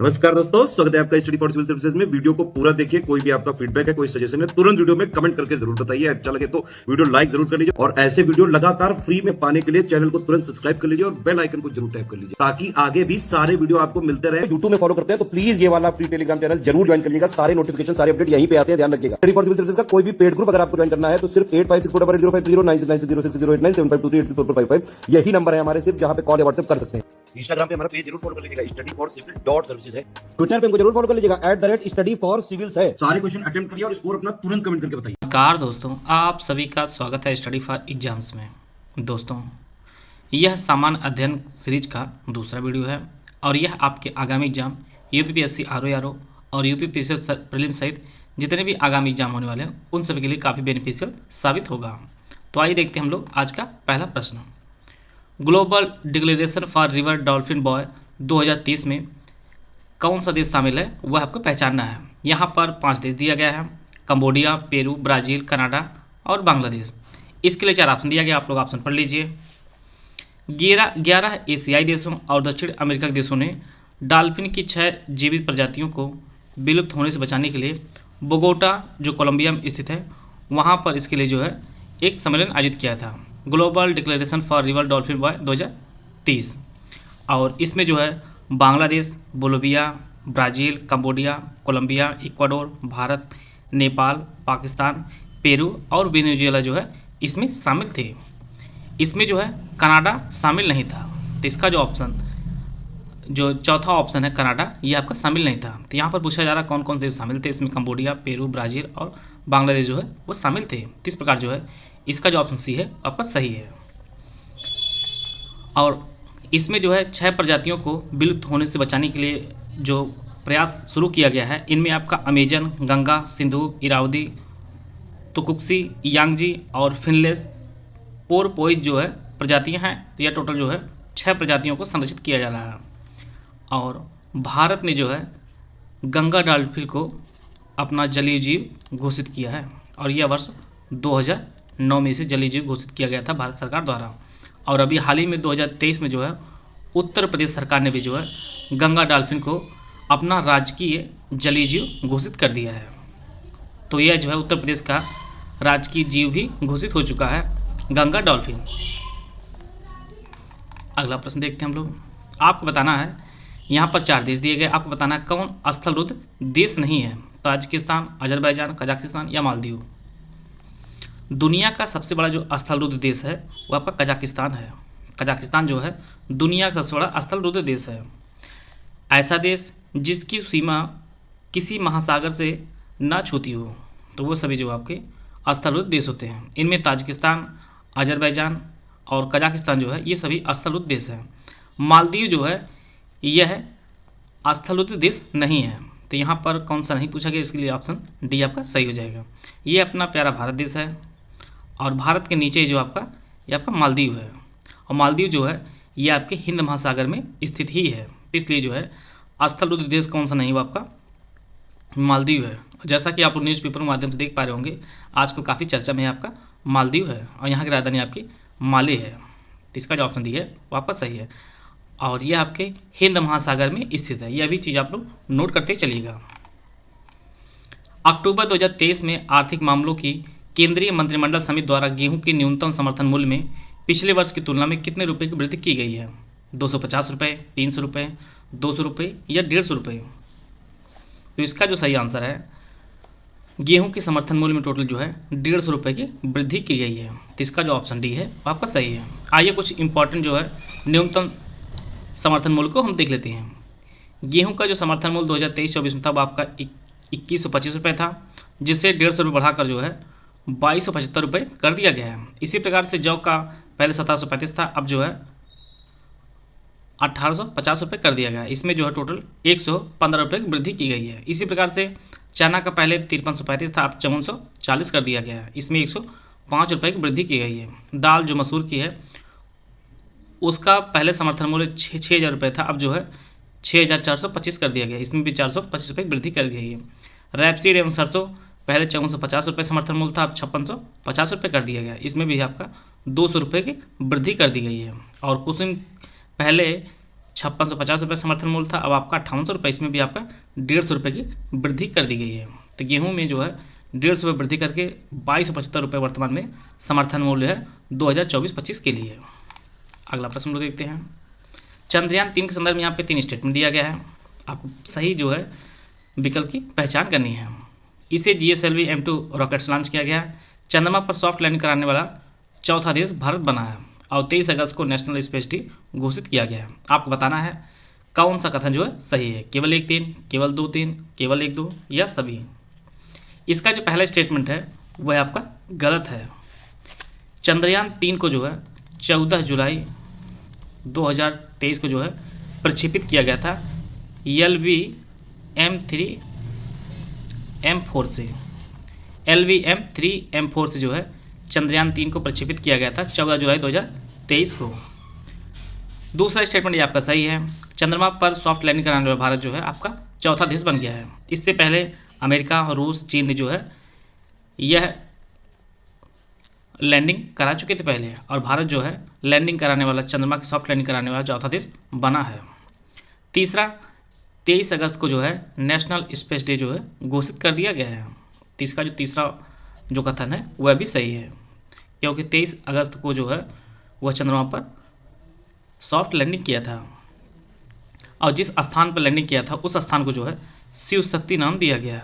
नमस्कार दोस्तों, स्वागत है आपका स्टडी फॉर सिविल सर्विसेज में। वीडियो को पूरा देखिए। कोई भी आपका फीडबैक है, कोई सजेशन है, तुरंत वीडियो में कमेंट करके जरूर बताइए। अच्छा लगे तो वीडियो लाइक जरूर कर लीजिए और ऐसे वीडियो लगातार फ्री में पाने के लिए चैनल को तुरंत सब्सक्राइब कर लीजिए और बेल आइकन को जरूर टैप कर लीजिए ताकि आगे भी सारे वीडियो आपको मिलते रहे। यूट्यूब में फॉलो करते हैं तो प्लीज ये वाला फ्री टेलीग्राम चैनल जरूर ज्वाइन करिएगा। सारे नोटिफिकेशन, सारे अपडेट यहीं पे आते हैं, ध्यान रखिएगा। स्टडी फॉर सिविल सर्विसेज का कोई भी पेड ग्रुप अगर आपको ज्वाइन करना है तो सिर्फ 8564809606097523864555 यही नंबर है हमारे, सिर्फ जहां पे कॉल या व्हाट्सएप कर सकते हैं। इंस्टाग्राम पे हमारा पेज जरूर फॉलो कर लीजिएगा, स्टडी फॉर सिविल .सर्विसेज है। ट्विटर पे हमको जरूर फॉलो कर लीजिएगा, @study for civils है। सारे क्वेश्चन अटेम्प्ट करिए और स्कोर अपना तुरंत कमेंट करके बताइए। नमस्कार दोस्तों, आप सभी का स्वागत है स्टडी फॉर एग्जाम्स में। दोस्तों, यह सामान्य अध्ययन सीरीज का दूसरा वीडियो है और यह आपके आगामी एग्जाम यूपीपीएससी आरओ और यूपीपीएससी प्रीलिम सहित जितने भी आगामी एग्जाम होने वाले हैं उन सभी के लिए काफ़ी बेनिफिशियल साबित होगा। तो आइए देखते हैं हम लोग आज का पहला प्रश्न। Global declaration for river dolphin by 2030 में कौन सा देश शामिल है वह आपको पहचानना है। यहाँ पर 5 देश दिया गया है: कंबोडिया, पेरू, ब्राज़ील, कनाडा और बांग्लादेश। इसके लिए 4 ऑप्शन दिया गया, आप लोग ऑप्शन पढ़ लीजिए। 11 एशियाई देशों और दक्षिण अमेरिका के देशों ने डॉल्फिन की 6 जीवित प्रजातियों को विलुप्त होने से बचाने के लिए बोगोटा, जो कोलंबिया में स्थित है, वहाँ पर इसके लिए जो है एक सम्मेलन आयोजित किया था, global declaration for river dolphin by 2030। और इसमें जो है Bangladesh, Bolivia, Brazil, Cambodia, Colombia, Ecuador, Bharat, Nepal, Pakistan, Peru और वेनेजुएला जो है इसमें शामिल थे। इसमें जो है कनाडा शामिल नहीं था। तो इसका जो ऑप्शन, जो चौथा ऑप्शन है कनाडा, ये आपका शामिल नहीं था। तो यहाँ पर पूछा जा रहा कौन कौन से देश शामिल थे। इसमें कंबोडिया, पेरू, ब्राज़ील और बांग्लादेश जो है वो शामिल थे। तो इस प्रकार जो है इसका जो ऑप्शन सी है आपका सही है। और इसमें जो है 6 प्रजातियों को विलुप्त होने से बचाने के लिए जो प्रयास शुरू किया गया है, इनमें आपका अमेजन, गंगा, सिंधु, इरावदी, तुकुक्सी, यांगजी और फिनलेस पोरपोइज जो है प्रजातियां हैं। तो यह टोटल जो है 6 प्रजातियों को संरक्षित किया जा रहा है। और भारत ने जो है गंगा डॉल्फिन को अपना जलीय जीव घोषित किया है और यह वर्ष 2009 में इसे जलीय जीव घोषित किया गया था भारत सरकार द्वारा। और अभी हाल ही में 2023 में जो है उत्तर प्रदेश सरकार ने भी जो है गंगा डॉल्फिन को अपना राजकीय जलीय जीव घोषित कर दिया है। तो यह जो है उत्तर प्रदेश का राजकीय जीव भी घोषित हो चुका है, गंगा डॉल्फिन। अगला प्रश्न देखते हैं हम लोग। आपको बताना है, यहाँ पर 4 देश दिए गए, आपको बताना है कौन स्थलरुद्ध देश नहीं है। ताजिकिस्तान, अजरबैजान, कजाकिस्तान या मालदीव। दुनिया का सबसे बड़ा जो स्थलरुद्ध देश है वो आपका कजाकिस्तान है। कजाकिस्तान जो है दुनिया का सबसे बड़ा स्थलरुद्ध देश है। ऐसा देश जिसकी सीमा किसी महासागर से ना छूती हो, तो वो सभी जो आपके स्थलरुद्ध देश होते हैं। इनमें ताजिकिस्तान, अजरबैजान और कजाकिस्तान जो है ये सभी स्थलरुद्ध देश हैं। मालदीव जो है यह स्थलरुद्ध देश नहीं है। तो यहाँ पर कौन सा नहीं पूछा गया, इसके लिए ऑप्शन डी आपका सही हो जाएगा। ये अपना प्यारा भारत देश है और भारत के नीचे जो आपका ये आपका मालदीव है। और मालदीव जो है ये आपके हिंद महासागर में स्थित ही है, इसलिए जो है स्थलरुद्ध देश कौन सा नहीं, वो आपका मालदीव है। जैसा कि आप न्यूज़पेपर के माध्यम से देख पा रहे होंगे, आजकल काफ़ी चर्चा में आपका मालदीव है और यहाँ की राजधानी आपकी माले है। तो इसका जो ऑप्शन दी है वो आपका सही है और यह आपके हिंद महासागर में स्थित है। यह भी चीज़ आप लोग नोट करते चलिएगा। अक्टूबर 2023 में आर्थिक मामलों की केंद्रीय मंत्रिमंडल समिति द्वारा गेहूं के न्यूनतम समर्थन मूल्य में पिछले वर्ष की तुलना में कितने रुपए की वृद्धि की गई है। 250 रुपये, 300 रुपये, 200 रुपये या 150 रुपये। तो इसका जो सही आंसर है, गेहूं के समर्थन मूल्य में टोटल जो है 150 रुपये की वृद्धि की गई है। तो इसका जो ऑप्शन डी है वो आपका सही है। आइए कुछ इंपॉर्टेंट जो है न्यूनतम समर्थन मूल्य को हम देख लेते हैं। गेहूं का जो समर्थन मूल्य 2023-24 में था वो आपका 2125 रुपये था, जिससे 150 रुपये बढ़ाकर जो है 2275 रुपये कर दिया गया है। इसी प्रकार से जौ का पहले 1735 था, अब जो है 1850 रुपये कर दिया गया है। इसमें जो है टोटल 115 रुपये की वृद्धि की गई है। इसी प्रकार से चना का पहले 5335 था, अब 5440 कर दिया गया है। इसमें 105 रुपये की वृद्धि की गई है। दाल जो मसूर की है उसका पहले समर्थन मूल्य 6000 रुपये था, अब जो है 6425 कर दिया गया। इसमें भी 425 रुपये की वृद्धि कर दी गई है। रैपसीड एवं सरसों पहले 5450 रुपये समर्थन मूल्य था, अब 5650 रुपये कर दिया गया। इसमें भी आपका 200 रुपये की वृद्धि कर दी गई है। और कुसुम पहले 5650 रुपये समर्थन मूल्य था, अब आपका 5800 रुपये, इसमें भी आपका 150 रुपये की वृद्धि कर दी गई है। तो गेहूं में जो है 150 रुपये वृद्धि करके 2275 रुपये वर्तमान में समर्थन मूल्य है 2024-25 के लिए। अगला प्रश्न लोग देखते हैं। चंद्रयान 3 के संदर्भ में यहाँ पे 3 स्टेटमेंट दिया गया है, आपको सही जो है विकल्प की पहचान करनी है। इसे GSLV M2 रॉकेट्स लॉन्च किया गया है। चंद्रमा पर सॉफ्ट लैंडिंग कराने वाला चौथा देश भारत बना है और 23 अगस्त को नेशनल स्पेस डे घोषित किया गया है। आपको बताना है कौन सा कथन जो है सही है, केवल 1 3, केवल 2 3, केवल 1 2 या सभी। इसका जो पहला स्टेटमेंट है वह आपका गलत है। चंद्रयान 3 को जो है 14 जुलाई 2023 को जो है प्रक्षेपित किया गया था LVM-3M4 से। LVM-3M4 से जो है चंद्रयान 3 को प्रक्षेपित किया गया था 14 जुलाई 2023 को। दूसरा स्टेटमेंट ये आपका सही है। चंद्रमा पर सॉफ्ट लैंडिंग कराने वाला भारत जो है आपका चौथा देश बन गया है। इससे पहले अमेरिका, रूस, चीन ने जो है यह लैंडिंग करा चुके थे पहले, और भारत जो है लैंडिंग कराने वाला, चंद्रमा की सॉफ्ट लैंडिंग कराने वाला चौथा देश बना है। तीसरा, 23 अगस्त को जो है नेशनल स्पेस डे जो है घोषित कर दिया गया है। तो इसका जो तीसरा जो कथन है वह भी सही है, क्योंकि 23 अगस्त को जो है वह चंद्रमा पर सॉफ्ट लैंडिंग किया था, और जिस स्थान पर लैंडिंग किया था उस स्थान को जो है शिव शक्ति नाम दिया गया है।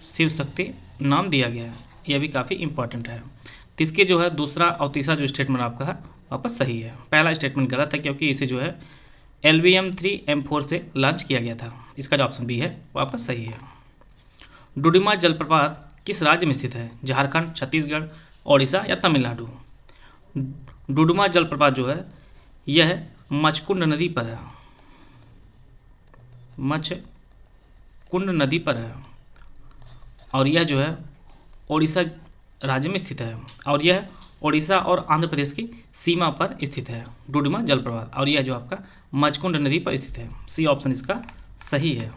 शिव शक्ति नाम दिया गया है, यह भी काफ़ी इंपॉर्टेंट है। तो इसके जो है दूसरा और तीसरा जो स्टेटमेंट आपका है वापस सही है। पहला स्टेटमेंट गलत है, क्योंकि इसे जो है LVM-3M4 से लॉन्च किया गया था। इसका जो ऑप्शन बी है वो आपका सही है। डुडुमा जलप्रपात किस राज्य में स्थित है? झारखंड, छत्तीसगढ़, ओडिशा या तमिलनाडु? डुडुमा जलप्रपात जो है यह मचकुंड नदी पर है। मचकुंड नदी पर है, और यह जो है ओडिशा राज्य में स्थित है, और यह ओडिशा और आंध्र प्रदेश की सीमा पर स्थित है डुडुमा जलप्रपात, और यह जो आपका मचकुंड नदी पर स्थित है। सी ऑप्शन इसका सही है।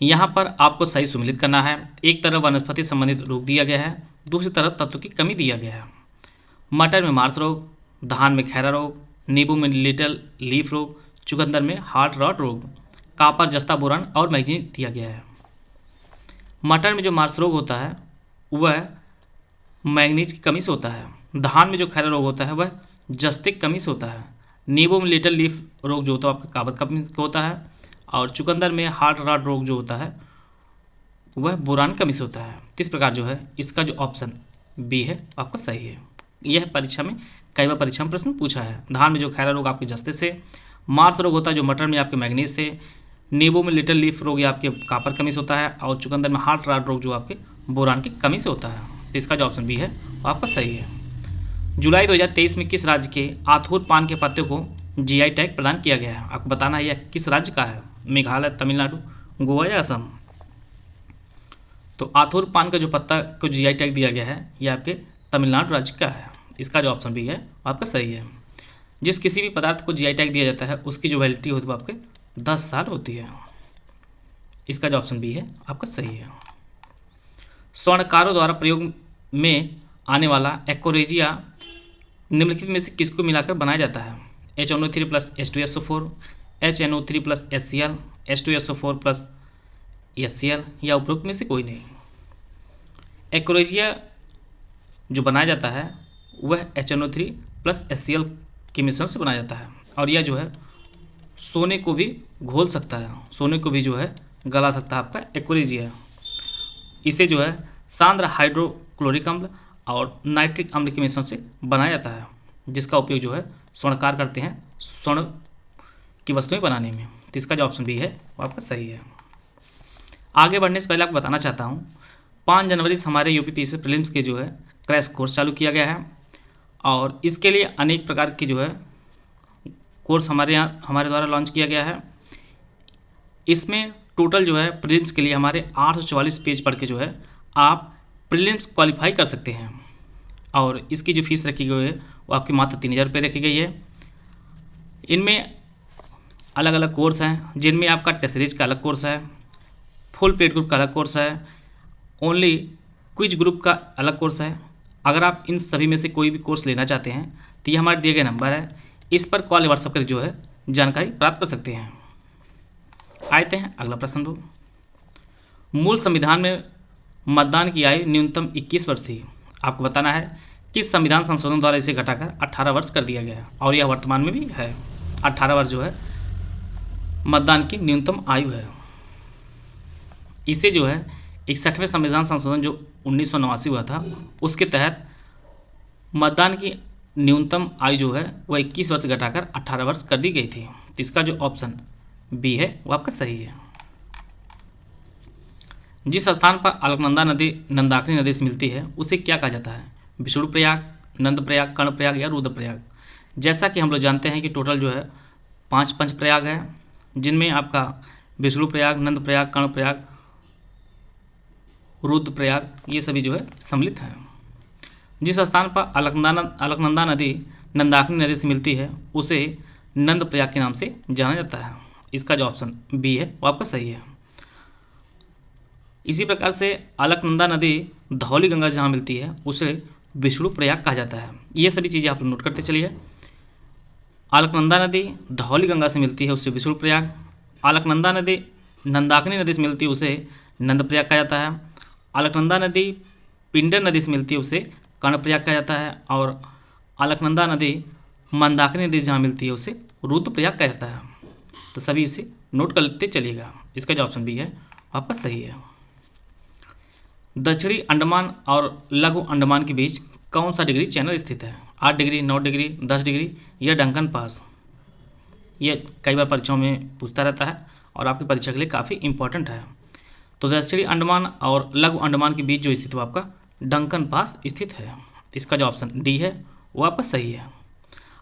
यहाँ पर आपको सही सुमिलित करना है। एक तरफ वनस्पति संबंधित रोग दिया गया है, दूसरी तरफ तत्व की कमी दिया गया है। मटर में मार्स रोग, धान में खैरा रोग, नींबू में लिटिल लीफ रोग, चुकंदर में हार्ट रॉट रोग, कापर, जस्ता, बोरान और मैग्नीज दिया गया है। मटर में जो मार्स रोग होता है वह मैग्नीज की कमी से होता है। धान में जो खैरा रोग होता है वह जस्ते की कमी से होता है। नींबू में लिटिल लीफ रोग जो होता है आपका काबर कमी से होता है, और चुकंदर में हार्ट रॉट रोग जो होता है वह बोरान कमी से होता है। इस प्रकार जो है इसका जो ऑप्शन बी है आपका सही है। यह परीक्षा में कई बार परीक्षा में प्रश्न पूछा है। धान में जो खैरा रोग आपके जस्ते से, मार्स रोग होता है जो मटर में आपके मैग्नीज से, नींबू में लिटिल लीफ रोग या आपके कापर कमी से होता है, और चुकंदर में हार्ट रॉट रोग जो आपके बोरान की कमी से होता है। तो इसका जो ऑप्शन बी है वो आपका सही है। जुलाई 2023 में किस राज्य के आथूर पान के पत्ते को GI टैग प्रदान किया गया है? आपको बताना है यह किस राज्य का है। मेघालय, तमिलनाडु, गोवा या असम? तो आथूर पान का जो पत्ता को GI टैग दिया गया है यह आपके तमिलनाडु राज्य का है। इसका जो ऑप्शन बी है वो आपका सही है। जिस किसी भी पदार्थ को GI टैग दिया जाता है उसकी जो वैलिडिटी होती है वो आपके 10 साल होती है। इसका जो ऑप्शन बी है आपका सही है। स्वर्णकारों द्वारा प्रयोग में आने वाला एक्वरेजिया निम्नलिखित में से किसको मिलाकर बनाया जाता है? HNO3 + H2SO4, HNO3 + HCl, H2SO4 + HCl या उपरोक्त में से कोई नहीं। एक्वरेजिया जो बनाया जाता है वह HNO3 + HCl के मिश्रण से बनाया जाता है, और यह जो है सोने को भी घोल सकता है, सोने को भी जो है गला सकता है आपका एक्वरेजिया। इसे जो है सांद्र हाइड्रोक्लोरिक अम्ल और नाइट्रिक अम्ल के मिश्रण से बनाया जाता है, जिसका उपयोग जो है स्वर्णकार करते हैं स्वर्ण की वस्तुएं बनाने में। तो इसका जो ऑप्शन बी है वो आपका सही है। आगे बढ़ने से पहले आपको बताना चाहता हूँ 5 जनवरी से हमारे UPPSC प्रीलिम्स के जो है क्रैश कोर्स चालू किया गया है, और इसके लिए अनेक प्रकार की जो है कोर्स हमारे द्वारा लॉन्च किया गया है। इसमें टोटल जो है प्रीलिम्स के लिए हमारे 844 पेज पढ़ के जो है आप प्रीलिम्स क्वालिफाई कर सकते हैं, और इसकी जो फीस रखी गई है वो आपकी मात्र 3000 रुपये रखी गई है। इनमें अलग अलग कोर्स हैं, जिनमें आपका टेस्ट सीरीज का अलग कोर्स है, फुल पेड ग्रुप का अलग कोर्स है, ओनली क्विज ग्रुप का अलग कोर्स है। अगर आप इन सभी में से कोई भी कोर्स लेना चाहते हैं तो ये हमारे दिए गए नंबर है, इस पर कॉल या व्हाट्सएप कर जो है जानकारी प्राप्त कर सकते हैं। आते हैं अगला प्रश्न दो। मूल संविधान में मतदान की आयु न्यूनतम 21 वर्ष थी। आपको बताना है किस संविधान संशोधन द्वारा इसे घटाकर 18 वर्ष कर दिया गया और यह वर्तमान में भी है। 18 वर्ष जो है मतदान की न्यूनतम आयु है। इसे जो है 61वें संविधान संशोधन जो 1989 हुआ था उसके तहत मतदान की न्यूनतम आयु जो है वह 21 वर्ष घटाकर 18 वर्ष कर दी गई थी। तो इसका जो ऑप्शन बी है वो आपका सही है। जिस स्थान पर अलकनंदा नदी नंदाकिनी नदी से मिलती है उसे क्या कहा जाता है? विष्णुप्रयाग, नंदप्रयाग, कर्णप्रयाग या रुद्रप्रयाग। जैसा कि हम लोग जानते हैं कि टोटल जो है 5 पंचप्रयाग है, जिनमें आपका विष्णुप्रयाग, नंदप्रयाग, कर्णप्रयाग, रुद्रप्रयाग ये सभी जो है सम्मिलित हैं। जिस स्थान पर अलकनंदा नदी नंदाकिनी नदी से मिलती है उसे नंदप्रयाग के नाम से जाना जाता है। इसका जो ऑप्शन बी है वो आपका सही है। इसी प्रकार से अलकनंदा नदी धौली गंगा जहाँ मिलती है उसे विष्णुप्रयाग कहा जाता है। ये सभी चीज़ें आप लोग नोट करते चलिए। अलकनंदा नदी धौली गंगा से मिलती है उसे विष्णुप्रयाग, अलकनंदा नदी नंदाकिनी नदी से मिलती है उसे नंदप्रयाग कहा जाता है, अलकनंदा नदी पिंडर नदी से मिलती है उसे कर्णप्रयाग कहा जाता है, और अलकनंदा नदी मंदाकिनी नदी जहाँ मिलती है उसे रुद्रप्रयाग कहा जाता है। तो सभी इसे नोट कर लेते चलिएगा। इसका जो ऑप्शन बी है आपका सही है। दक्षिणी अंडमान और लघु अंडमान के बीच कौन सा डिग्री चैनल स्थित है? 8 डिग्री, 9 डिग्री, 10 डिग्री या डंकन पास? ये कई बार परीक्षाओं में पूछता रहता है और आपकी परीक्षा के लिए काफ़ी इंपॉर्टेंट है। तो दक्षिणी अंडमान और लघु अंडमान के बीच जो स्थित है वो आपका डंकन पास स्थित है। इसका जो ऑप्शन डी है वो आपका सही है।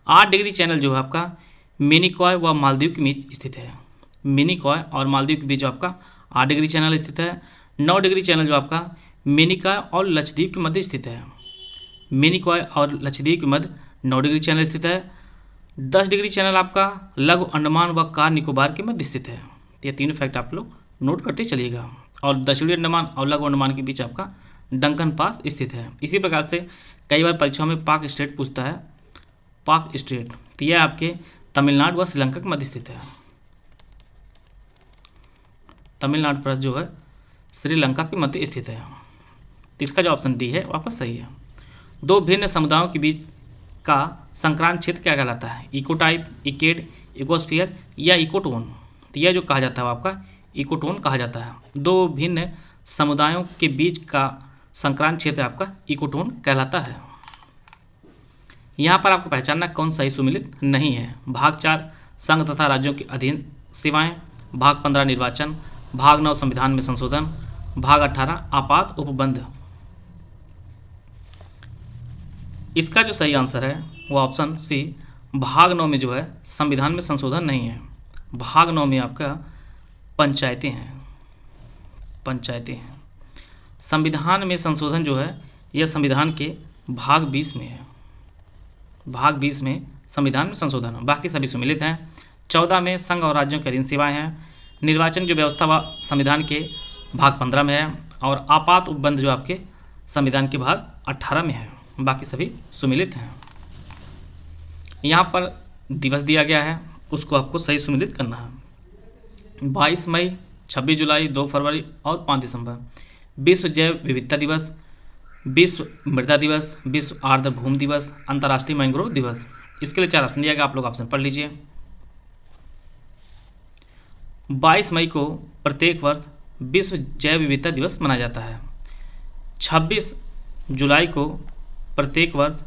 8 डिग्री चैनल जो है आपका मिनिकॉय व मालदीव के बीच स्थित है। मिनिकॉय और मालदीव के बीच जो आपका 8 डिग्री चैनल स्थित है। 9 डिग्री चैनल जो आपका मिनिकॉय और लक्षद्वीप के मध्य स्थित है। मिनिकॉय और लक्षद्वीप के मध्य 9 डिग्री चैनल स्थित है। 10 डिग्री चैनल आपका लघु अंडमान व कार निकोबार के मध्य स्थित है। ये तीनों फैक्ट आप लोग नोट करते चलिएगा। और दक्षिणी अंडमान और लघु अंडमान के बीच आपका डंकन पास स्थित है। इसी प्रकार से कई बार परीक्षाओं में पाक स्टेट पूछता है। पाक स्टेट तो यह आपके तमिलनाडु व श्रीलंका के मध्य स्थित है। तमिलनाडु पर जो है श्रीलंका के मध्य स्थित है। तो इसका जो ऑप्शन डी है वो आपका सही है। दो भिन्न समुदायों के बीच का संक्रांत क्षेत्र क्या कहलाता है? इकोटाइप, इकेड, इकोस्फीयर या इकोटोन? तो यह जो कहा जाता है वो आपका इकोटोन कहा जाता है। दो भिन्न समुदायों के बीच का संक्रांत क्षेत्र आपका इकोटोन कहलाता है। यहाँ पर आपको पहचानना कौन सही सुमिलित नहीं है। भाग 4 संघ तथा राज्यों के अधीन सेवाएं, भाग 15 निर्वाचन, भाग 9 संविधान में संशोधन, भाग 18 आपात उपबंध। इसका जो सही आंसर है वो ऑप्शन सी भाग 9 में जो है संविधान में संशोधन नहीं है। भाग 9 में आपका पंचायतें हैं। पंचायतें हैं। संविधान में संशोधन जो है यह संविधान के भाग 20 में है। भाग 20 में संविधान में संशोधन, बाकी सभी सम्मिलित हैं। 14 में संघ और राज्यों के अधीन सेवाएं हैं। निर्वाचन जो व्यवस्था व संविधान के भाग 15 में है, और आपात उपबंध जो आपके संविधान के भाग 18 में है। बाकी सभी सुमिलित हैं। यहाँ पर दिवस दिया गया है, उसको आपको सही सुमिलित करना है। 22 मई, 26 जुलाई, 2 फरवरी और 5 दिसंबर। विश्व जैव विविधता दिवस, विश्व मृदा दिवस, विश्व आर्द्रभूमि दिवस, अंतर्राष्ट्रीय मैंग्रोव दिवस। इसके लिए 4 ऑप्शन दिया गया, आप लोग ऑप्शन पढ़ लीजिए। 22 मई को प्रत्येक वर्ष विश्व जैव विविधता दिवस मनाया जाता है। 26 जुलाई को प्रत्येक वर्ष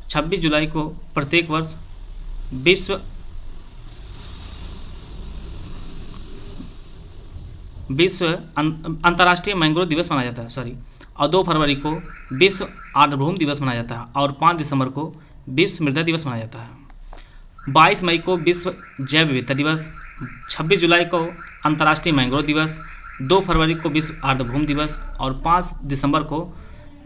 26 जुलाई को प्रत्येक वर्ष विश्व अंतर्राष्ट्रीय मैंग्रोव दिवस मनाया जाता है, और 2 फरवरी को विश्व आर्द्रभूमि दिवस मनाया जाता है, और 5 दिसंबर को विश्व मृदा दिवस मनाया जाता है। 22 मई को विश्व जैव विविधता दिवस, 26 जुलाई को अंतर्राष्ट्रीय मैंग्रोव दिवस, 2 फरवरी को विश्व आर्द्रभूमि दिवस और 5 दिसंबर को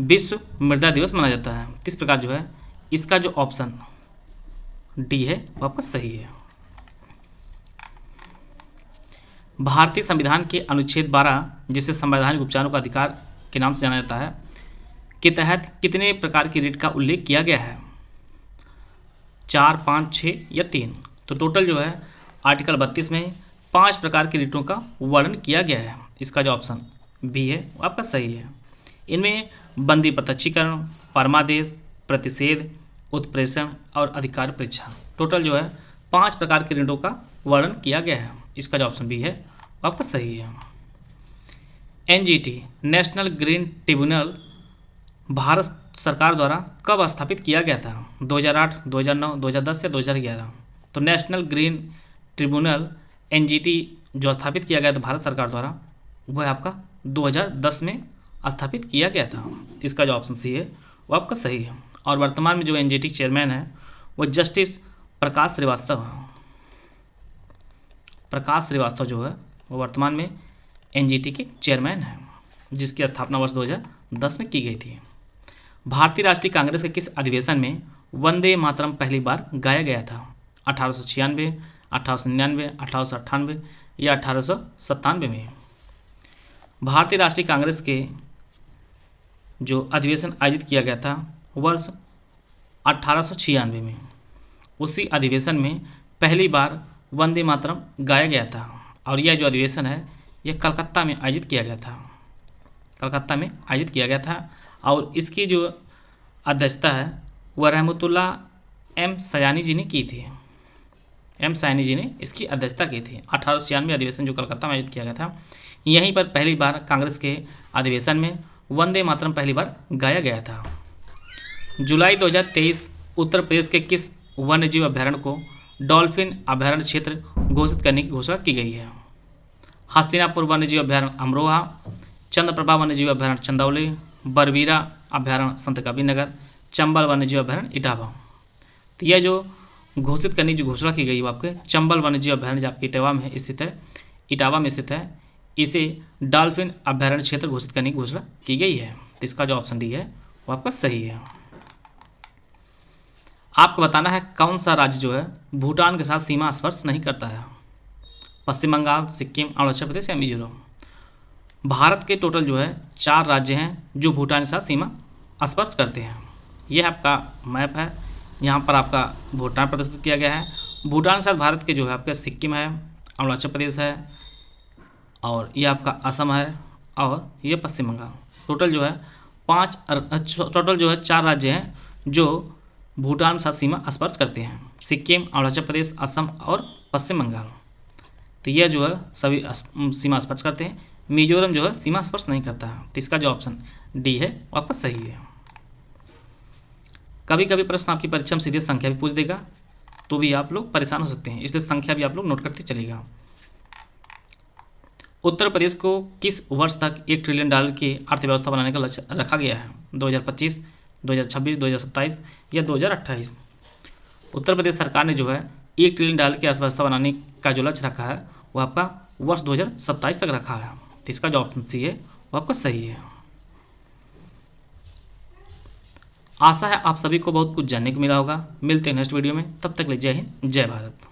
विश्व मृदा दिवस मनाया जाता है। इस प्रकार जो है इसका जो ऑप्शन डी है वो आपका सही है। भारतीय संविधान के अनुच्छेद 12, जिसे संवैधानिक उपचारों का अधिकार के नाम से जाना जाता है, के तहत कितने प्रकार की रिट का उल्लेख किया गया है? 4, 5, 6 या 3। तो टोटल जो है आर्टिकल 32 में 5 प्रकार की ऋतुओं का वर्णन किया गया है। इसका जो ऑप्शन बी है वो आपका सही है। इनमें बंदी प्रत्यक्षीकरण, परमादेश, प्रतिषेध, उत्प्रेषण और अधिकार परीक्षा, टोटल जो है 5 प्रकार की ऋतुओं का वर्णन किया गया है। इसका जो ऑप्शन बी है वो आपका सही है। NGT national green tribunal Bharat सरकार द्वारा कब स्थापित किया गया था? 2008, 2009, 2010 या 2011। तो नेशनल ग्रीन ट्रिब्यूनल एनजीटी जो स्थापित किया गया था भारत सरकार द्वारा, वो है आपका 2010 में स्थापित किया गया था। इसका जो ऑप्शन सी है वो आपका सही है। और वर्तमान में जो एनजीटी चेयरमैन है वो जस्टिस प्रकाश श्रीवास्तव है। प्रकाश श्रीवास्तव जो है वो वर्तमान में एनजीटी के चेयरमैन हैं, जिसकी स्थापना वर्ष 2010 में की गई थी। भारतीय राष्ट्रीय कांग्रेस के किस अधिवेशन में वंदे मातरम पहली बार गाया गया था? 1896, 1899, 1898 या 1897 में? भारतीय राष्ट्रीय कांग्रेस के जो अधिवेशन आयोजित किया गया था वर्ष 1896 में। उसी अधिवेशन में पहली बार वंदे मातरम गाया गया था। और यह जो अधिवेशन है यह कलकत्ता में आयोजित किया गया था। कलकत्ता में आयोजित किया गया था और इसकी जो अध्यक्षता है वह रहमतुल्लाह एम सयानी जी ने की थी। एम सयानी जी ने इसकी अध्यक्षता की थी। 1896 अधिवेशन जो कलकत्ता में आयोजित किया गया था, यहीं पर पहली बार कांग्रेस के अधिवेशन में वंदे मातरम पहली बार गाया गया था। जुलाई 2023 उत्तर प्रदेश के किस वन्यजीव अभ्यारण्य को डॉल्फिन अभ्यारण्य क्षेत्र घोषित करने की घोषणा की गई है? हस्तिनापुर वन्यजीव अभ्यारण्य अमरोहा, चंद्रप्रभा वन्यजीव अभ्यारण्य चंदौली, बरबीरा अभ्यारण्य संत कबीरनगर, चंबल वन्यजीव अभ्यारण्य इटावा। तो यह जो घोषित करने की जो घोषणा की गई वो आपके चंबल वन्यजीव अभ्यारण्य जो आपके इटावा में स्थित है, इटावा में स्थित है, इसे डॉल्फिन अभ्यारण्य क्षेत्र घोषित करने की घोषणा की गई है। तो इसका जो ऑप्शन डी है वो आपका सही है। आपको बताना है कौन सा राज्य जो है भूटान के साथ सीमा स्पर्श नहीं करता है? पश्चिम बंगाल, सिक्किम, अरुणाचल प्रदेश या मिजोरम? भारत के टोटल जो है 4 राज्य हैं जो भूटान के साथ सीमा स्पर्श करते हैं। यह आपका मैप है, यहाँ पर आपका भूटान प्रदर्शित किया गया है। भूटान के साथ भारत के जो है आपका सिक्किम है, अरुणाचल प्रदेश है और ये आपका असम है और ये पश्चिम बंगाल। टोटल जो है 4 राज्य हैं जो भूटान के साथ सीमा स्पर्श करते हैं, सिक्किम, अरुणाचल प्रदेश, असम और पश्चिम बंगाल। तो यह जो है सभी सीमा स्पर्श करते हैं। मिजोरम जो है सीमा स्पर्श नहीं करता है। तो इसका जो ऑप्शन डी है वो आपका सही है। कभी कभी प्रश्न आपकी परीक्षा में सीधे संख्या भी पूछ देगा, तो भी आप लोग परेशान हो सकते हैं, इसलिए संख्या भी आप लोग नोट करते चलेगा। उत्तर प्रदेश को किस वर्ष तक $1 ट्रिलियन की अर्थव्यवस्था बनाने का लक्ष्य रखा गया है? 2025, 2026, 2027 या 2028? उत्तर प्रदेश सरकार ने जो है $1 ट्रिलियन की अर्थव्यवस्था बनाने का जो लक्ष्य रखा है वो आपका वर्ष 2027 तक रखा है। तो इसका जो ऑप्शन सी है वो आपका सही है। आशा है आप सभी को बहुत कुछ जानने को मिला होगा। मिलते हैं नेक्स्ट वीडियो में, तब तक के लिए जय हिंद, जय भारत।